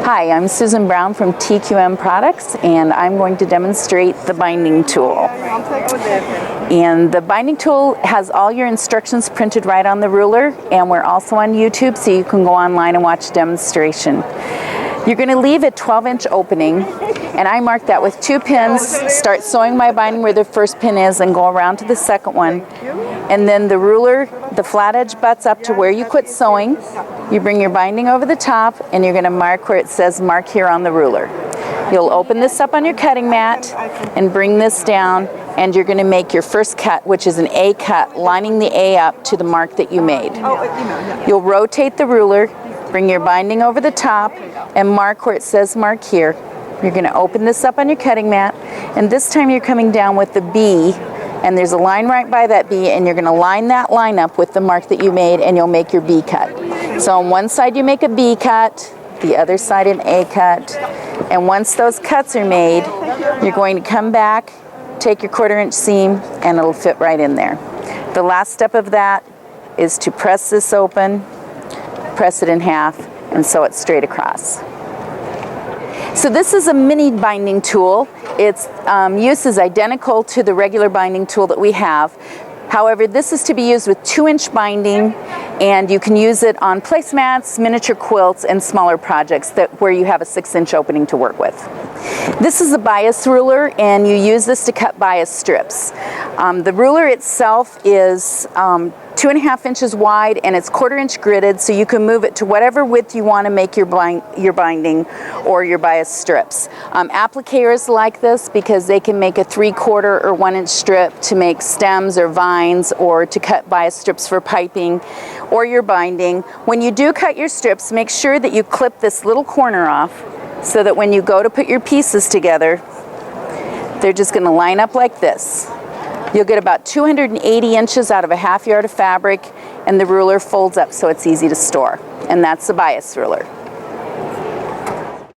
Hi, I'm Susan Brown from TQM Products, and I'm going to demonstrate the binding tool. And the binding tool has all your instructions printed right on the ruler, and we're also on YouTube, so you can go online and watch a demonstration. You're going to leave a 12-inch opening, and I mark that with 2 pins, start sewing my binding where the first pin is, and go around to the second one. And then the ruler, the flat edge butts up to where you quit sewing. You bring your binding over the top, and you're going to mark where it says mark here on the ruler. You'll open this up on your cutting mat and bring this down, and you're going to make your first cut, which is an A cut, lining the A up to the mark that you made. You'll rotate the ruler, bring your binding over the top, and mark where it says mark here. You're going to open this up on your cutting mat, and this time you're coming down with the B, and there's a line right by that B, and you're going to line that line up with the mark that you made, and you'll make your B cut. So on one side you make a B cut, the other side an A cut, and once those cuts are made, you're going to come back, take your 1/4 inch seam, and it'll fit right in there. The last step of that is to press this open, press it in half, and sew it straight across. So this is a mini binding tool. Its use is identical to the regular binding tool that we have. However, this is to be used with 2-inch binding, and you can use it on placemats, miniature quilts, and smaller projects where you have a 6-inch opening to work with. This is a bias ruler, and you use this to cut bias strips. The ruler itself is 2.5 inches wide, and it's 1/4 inch gridded, so you can move it to whatever width you want to make your binding or your bias strips. Applicators like this because they can make a 3/4 or 1-inch strip to make stems or vines, or to cut bias strips for piping or your binding. When you do cut your strips, make sure that you clip this little corner off so that when you go to put your pieces together, they're just going to line up like this. You'll get about 280 inches out of a 1/2 yard of fabric, and the ruler folds up so it's easy to store. And that's the bias ruler.